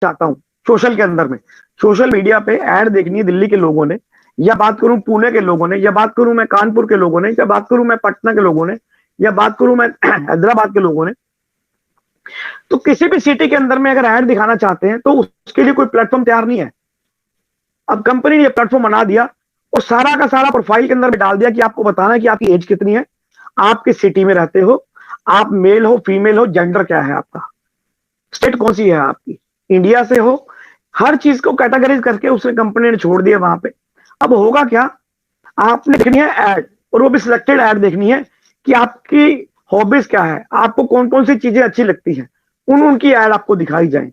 चाहता हूँ सोशल के अंदर में, सोशल मीडिया पे ऐड देखनी है दिल्ली के लोगों ने, या बात करूं पुणे के लोगों ने, या बात करूं मैं कानपुर के लोगों ने, या बात करूं मैं पटना के लोगों ने, या बात करूं मैं हैदराबाद के लोगों ने, तो किसी भी सिटी के अंदर में अगर ऐड दिखाना चाहते हैं तो उसके लिए कोई प्लेटफॉर्म तैयार नहीं है। अब कंपनी ने ये प्लेटफॉर्म बना दिया और सारा का सारा प्रोफाइल के अंदर में डाल दिया कि आपको बताना है कि आपकी एज कितनी है, आप किस सिटी में रहते हो, आप मेल हो फीमेल हो, जेंडर क्या है आपका, स्टेट कौन सी है आपकी, इंडिया से हो, हर चीज को कैटेगराइज करके उसने कंपनी ने छोड़ दिया वहां पे। अब होगा क्या, आपने देखनी है ऐड, और वो भी सिलेक्टेड ऐड देखनी है कि आपकी हॉबीज क्या है, आपको कौन कौन सी चीजें अच्छी लगती हैं, उनकी ऐड आपको दिखाई जाए।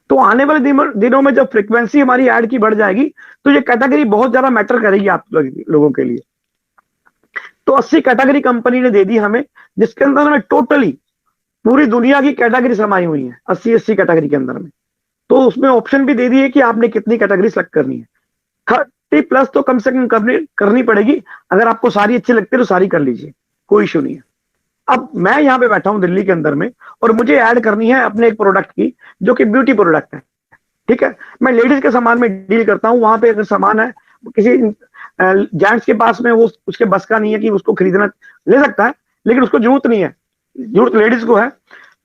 तो आने वाले दिनों में जब फ्रीक्वेंसी हमारी ऐड की बढ़ जाएगी तो ये कैटेगरी बहुत ज्यादा मैटर करेगी आप लोगों के लिए। तो 80 कैटेगरी कंपनी ने दे दी हमें, जिसके अंदर में टोटली पूरी दुनिया की कैटेगरी समाई हुई है 80 कैटेगरी के अंदर में। तो उसमें ऑप्शन भी दे दी है कि आपने कितनी कैटेगरी सेलेक्ट करनी है। 30+ तो कम से कम करनी पड़ेगी, अगर आपको सारी अच्छी लगती है तो सारी कर लीजिए, कोई इश्यू नहीं है। अब मैं यहाँ पे बैठा हूँ दिल्ली के अंदर में और मुझे ऐड करनी है अपने एक प्रोडक्ट की जो कि ब्यूटी प्रोडक्ट है, ठीक है। मैं लेडीज के सामान में डील करता हूँ, वहां पे अगर सामान है किसी जेंट्स के पास में, वो उसके बस का नहीं है कि उसको खरीदना, ले सकता है लेकिन उसको जरूरत नहीं है, जरूरत लेडीज को है।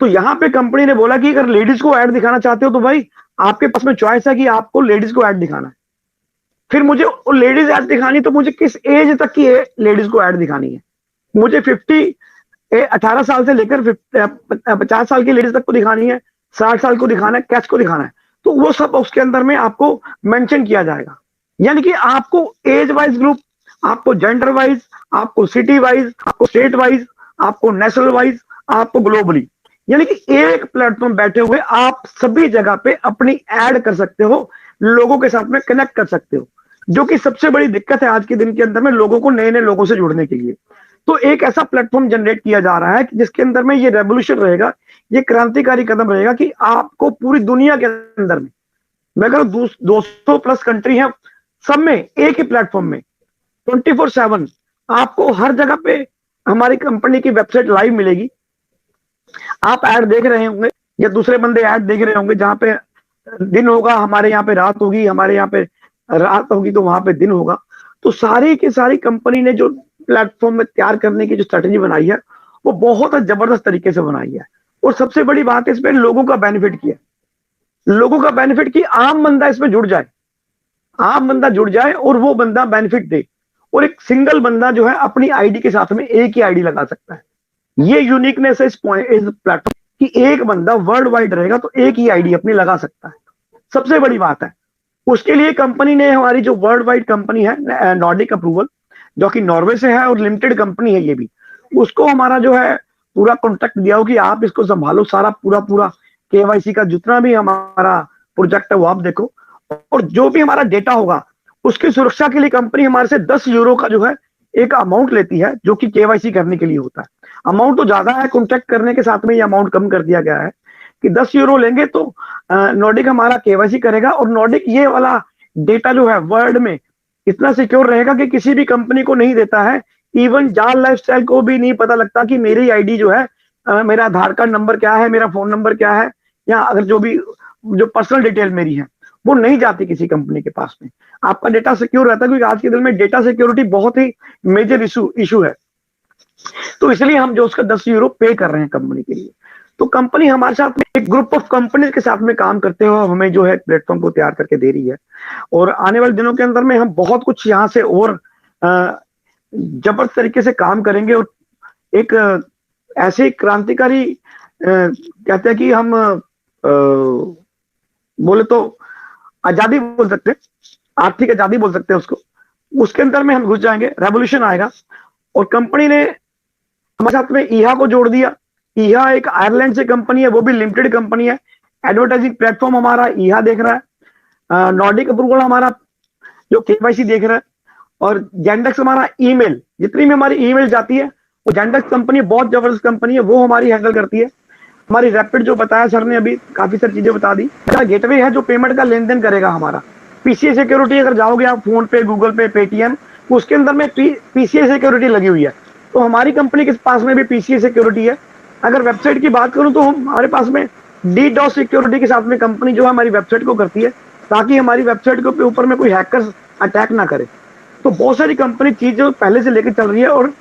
तो यहाँ पे कंपनी ने बोला कि अगर लेडीज को ऐड दिखाना चाहते हो तो भाई आपके पास में चॉइस है कि आपको लेडीज को ऐड दिखाना है। फिर मुझे लेडीज ऐड दिखानी, तो मुझे किस एज तक की लेडीज को ऐड दिखानी है, मुझे 18 साल से लेकर 50 साल की लेडीज तक को दिखानी है, 60 साल को दिखाना है, कैच को दिखाना है, तो वो सब उसके अंदर में आपको मेंशन किया जाएगा। यानी कि आपको एज वाइज ग्रुप, आपको जेंडर वाइज, आपको सिटी वाइज, आपको स्टेट वाइज, आपको नेशनल वाइज, आपको ग्लोबली, यानी कि एक प्लेटफॉर्म बैठे हुए आप सभी जगह पे अपनी ऐड कर सकते हो, लोगों के साथ में कनेक्ट कर सकते हो, जो कि सबसे बड़ी दिक्कत है आज के दिन के अंदर में लोगों को नए नए लोगों से जुड़ने के लिए। तो एक ऐसा प्लेटफॉर्म जनरेट किया जा रहा है कि जिसके अंदर में ये रेवोल्यूशन रहेगा, ये क्रांतिकारी कदम रहेगा कि आपको पूरी दुनिया के अंदर में, मैं अगर 200+ कंट्री है, सब में एक ही प्लेटफॉर्म में 24/7 आपको हर जगह पे हमारी कंपनी की वेबसाइट लाइव मिलेगी। आप ऐड देख रहे होंगे या दूसरे बंदे ऐड देख रहे होंगे, जहां पे दिन होगा हमारे यहाँ पे रात होगी, हमारे यहाँ पे रात होगी तो वहां पे दिन होगा। तो सारी की सारी कंपनी ने जो प्लेटफॉर्म में तैयार करने की जो स्ट्रेटेजी बनाई है वो बहुत जबरदस्त तरीके से बनाई है। और सबसे बड़ी बात है इसमें लोगों का बेनिफिट किया, लोगों का बेनिफिट की आम बंदा इसमें जुड़ जाए, आम बंदा जुड़ जाए और वो बंदा बेनिफिट दे, और एक सिंगल बंदा जो है अपनी आईडी के साथ में एक ही आईडी लगा सकता है। ये यूनिकनेस है इस प्लेटफॉर्म कि एक बंदा वर्ल्ड वाइड रहेगा तो एक ही आईडी अपनी लगा सकता है, सबसे बड़ी बात है। उसके लिए कंपनी ने, हमारी जो वर्ल्ड वाइड कंपनी है नॉर्डिक अप्रूवल, जो कि नॉर्वे से है और लिमिटेड कंपनी है ये भी, उसको हमारा जो है पूरा कॉन्ट्रैक्ट दिया हो कि आप इसको संभालो, सारा पूरा केवाईसी का जितना भी हमारा प्रोजेक्ट है वो आप देखो, और जो भी हमारा डेटा होगा उसकी सुरक्षा के लिए कंपनी हमारे से 10 यूरो का जो है एक अमाउंट लेती है, जो कि केवाईसी करने के लिए होता है। अमाउंट तो ज्यादा है, कॉन्ट्रैक्ट करने के साथ में ये अमाउंट कम कर दिया गया है कि 10 यूरो लेंगे तो नॉर्डिक हमारा केवाईसी करेगा, और नॉर्डिक ये वाला डेटा जो है वर्ल्ड में इतना सिक्योर रहेगा कि किसी भी कंपनी को नहीं देता है, इवन जाल लाइफस्टाइल को भी नहीं पता लगता कि मेरी आईडी जो है, मेरा आधार कार्ड नंबर क्या है, मेरा फोन नंबर क्या है, या अगर जो पर्सनल डिटेल मेरी है वो नहीं जाती किसी कंपनी के पास में। आपका डेटा सिक्योर रहता है, क्योंकि आज के दिन में डेटा सिक्योरिटी बहुत ही मेजर इशू है। तो इसलिए हम जो उसका 10 यूरो पे कर रहे हैं कंपनी के लिए। तो कंपनी हमारे साथ में एक ग्रुप ऑफ कंपनी के साथ में काम करते हुए हमें जो है प्लेटफॉर्म को तैयार करके दे रही है, और आने वाले दिनों के अंदर में हम बहुत कुछ यहाँ से और जबरदस्त तरीके से काम करेंगे, और एक ऐसे क्रांतिकारी कहते हैं कि हम बोले तो आजादी बोल सकते हैं, आर्थिक आजादी बोल सकते हैं उसको, उसके अंदर में हम घुस जाएंगे, रेवोल्यूशन आएगा। और कंपनी ने हमारे साथ में ईहा को जोड़ दिया। ईहा एक आयरलैंड से कंपनी है, वो भी लिमिटेड कंपनी है। एडवर्टाइजिंग प्लेटफॉर्म हमारा ईहा देख रहा है, नॉर्डिक अप्रूवल हमारा जो केवाईसी देख रहा है, और जेंडेक्स हमारा ईमेल, जितनी भी हमारी ईमेल जाती है वो जेंडेक्स कंपनी बहुत जबरदस्त कंपनी है, वो हमारी हैंडल करती है। हमारी रैपिड जो बताया सर ने अभी, काफी सारी चीजें बता दी। गेटवे है जो पेमेंट का लेन देन करेगा हमारा। पीसीए सिक्योरिटी अगर जाओगे आप फोन पे, गूगल पे, पेटीएम, उसके अंदर में पीसीए सिक्योरिटी लगी हुई है, तो हमारी कंपनी के पास में भी पीसीए सिक्योरिटी है। अगर वेबसाइट की बात करूं तो हमारे पास में DDoS सिक्योरिटी के साथ में कंपनी जो है हमारी वेबसाइट को करती है, ताकि हमारी वेबसाइट के ऊपर में कोई हैकर अटैक ना करे। तो बहुत सारी कंपनी चीजें पहले से लेकर चल रही है। और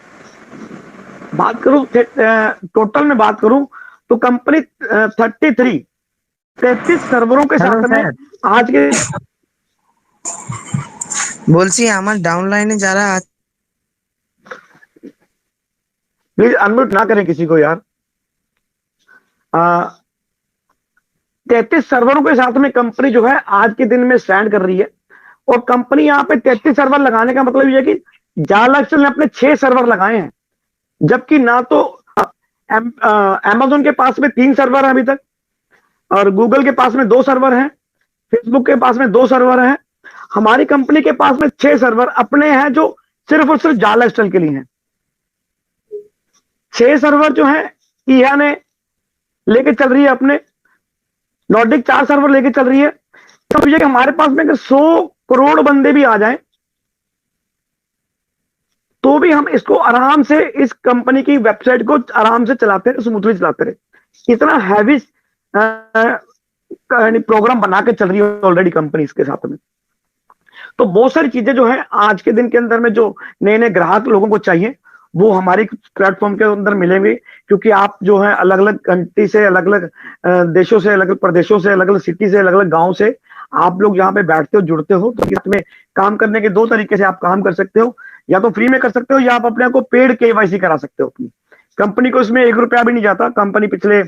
बात करूं टोटल में बात करूं तो कंपनी 33 सर्वरों के হ্যালো साथ में স্যার, आज के বলছি আমার ডাউনলাইনে যারা प्लीज अनम्यूट ना करें किसी को यार। 33 सर्वरों के साथ में कंपनी जो है आज के दिन में स्टैंड कर रही है। और कंपनी यहाँ पे 33 सर्वर लगाने का मतलब ये है कि जालाक्सल ने अपने 6 सर्वर लगाए हैं, जबकि ना तो अमेजोन के पास में 3 सर्वर है अभी तक, और गूगल के पास में 2 सर्वर हैं, फेसबुक के पास में 2 सर्वर हैं। हमारी कंपनी के पास में 6 सर्वर अपने हैं, जो सिर्फ और सिर्फ जालाक्सल के लिए हैं। 6 सर्वर जो है ईहा ने लेके चल रही है, अपने नॉर्डिक 4 सर्वर लेके चल रही है। तो ये कि हमारे पास में अगर 100 करोड़ बंदे भी आ जाएं तो भी हम इसको आराम से, इस कंपनी की वेबसाइट को आराम से चलाते रहे, स्मूथली चलाते रहे। इतना हैवी प्रोग्राम बना के चल रही है ऑलरेडी कंपनी इसके साथ में। तो बहुत सारी चीजें जो है आज के दिन के अंदर में जो नए नए ग्राहक लोगों को चाहिए वो हमारे प्लेटफॉर्म के अंदर मिलेंगे, क्योंकि आप जो है अलग अलग कंट्री से, अलग अलग देशों से, अलग अलग प्रदेशों से, अलग अलग सिटी से, अलग अलग गांव से आप लोग यहाँ पे बैठते हो, जुड़ते हो। तो इसमें काम करने के 2 तरीके से आप काम कर सकते हो, या तो फ्री में कर सकते हो, या आप अपने आप को पेड KYC करा सकते हो। अपनी कंपनी को इसमें 1 रुपया भी नहीं जाता। कंपनी पिछले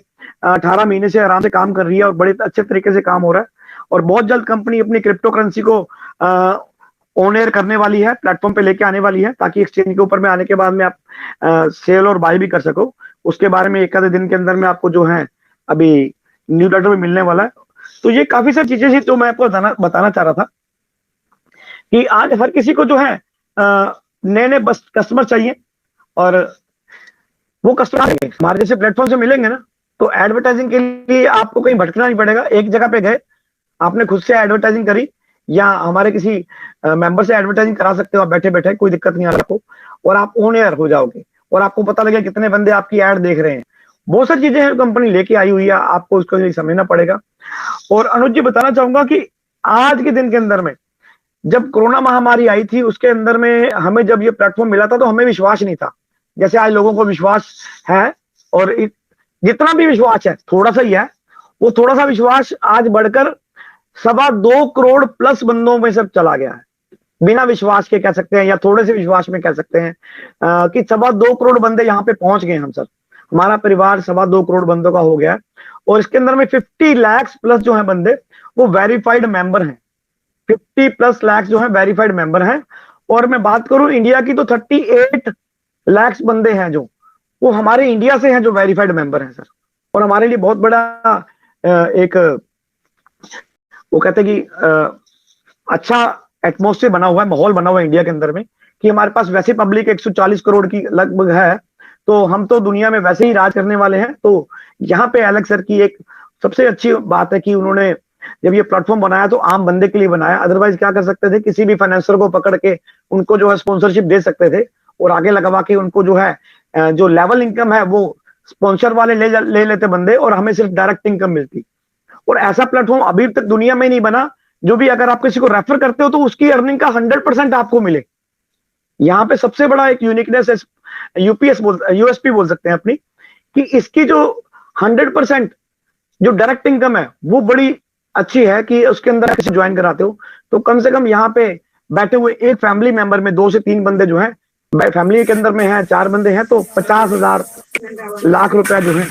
18 महीने से आराम से काम कर रही है और बड़े अच्छे तरीके से काम हो रहा है। और बहुत जल्द कंपनी अपनी क्रिप्टो करेंसी को ऑन एयर करने वाली है, प्लेटफॉर्म पे लेके आने वाली है, ताकि एक्सचेंज के ऊपर में आने के बाद में आप सेल और बाय भी कर सको। उसके बारे में एक आधे दिन के अंदर में आपको जो है अभी न्यूज़लेटर में मिलने वाला है। तो ये काफी सारी चीजें थी जो मैं आपको बताना चाह रहा था कि आज हर किसी को जो है नए नए बस कस्टमर चाहिए, और वो कस्टमर हमारे जैसे प्लेटफॉर्म से मिलेंगे ना, तो एडवर्टाइजिंग के लिए आपको कहीं भटकना नहीं पड़ेगा। एक जगह पे गए, आपने खुद से एडवर्टाइजिंग करी, या हमारे किसी मेंबर से एडवर्टाइजिंग करा सकते हो आप बैठे बैठे, कोई दिक्कत नहीं आ रहा आपको, और आप ऑन एयर हो जाओगे और आपको पता लगे कितने बंदे आपकी ऐड देख रहे हैं। बहुत सारी चीजें हैं कंपनी लेके आई हुई है, आपको उसको समझना पड़ेगा। और अनुज जी बताना चाहूंगा कि आज के दिन के अंदर में जब कोरोना महामारी आई थी, उसके अंदर में हमें जब ये प्लेटफॉर्म मिला था तो हमें विश्वास नहीं था, जैसे आज लोगों को विश्वास है। और जितना भी विश्वास है थोड़ा सा ही है, वो थोड़ा सा विश्वास आज बढ़कर 2.25 करोड़ प्लस बंदों में सब चला गया है। बिना विश्वास के कह सकते हैं, या थोड़े से विश्वास में कह सकते हैं कि 2.25 करोड़ बंदे यहाँ पे पहुंच गए। हम सब, हमारा परिवार 2.25 करोड़ बंदों का हो गया है। और इसके अंदर में 50 लाख प्लस जो है बंदे वो वेरीफाइड मेंबर हैं। 50 प्लस लाख जो है वेरीफाइड मेंबर हैं। और मैं बात करूं इंडिया की तो 38 लाख बंदे हैं जो वो हमारे इंडिया से हैं, जो वेरीफाइड मेंबर हैं सर। और हमारे लिए बहुत बड़ा एक वो कहते हैं कि अच्छा एटमोस्फेयर बना हुआ है, माहौल बना हुआ है इंडिया के अंदर में, कि हमारे पास वैसे पब्लिक 140 करोड़ की लगभग है, तो हम तो दुनिया में वैसे ही राज करने वाले हैं। तो यहाँ पे एलेक्स सर की एक सबसे अच्छी बात है कि उन्होंने जब ये प्लेटफॉर्म बनाया तो आम बंदे के लिए बनाया। अदरवाइज क्या कर सकते थे, किसी भी फाइनेंसर को पकड़ के उनको जो है स्पॉन्सरशिप दे सकते थे और आगे लगवा के उनको जो है जो लेवल इनकम है वो स्पॉन्सर वाले ले लेते बंदे, और हमें सिर्फ डायरेक्ट इनकम मिलती। और ऐसा प्लेटफॉर्म अभी तक दुनिया में नहीं बना जो भी अगर आप किसी को रेफर करते हो तो उसकी अर्निंग का 100% आपको मिले। यहाँ पे सबसे बड़ा एक यूनिकनेस है, यूएसपी बोल सकते हैं अपनी, कि इसकी जो 100% जो डायरेक्ट इनकम है वो बड़ी अच्छी है। कि उसके अंदर किसी ज्वाइन कराते हो तो कम से कम यहाँ पे बैठे हुए एक फैमिली मेंबर में 2 से 3 बंदे जो है फैमिली के अंदर में है, 4 बंदे हैं, तो 50,000 लाख रुपया जो है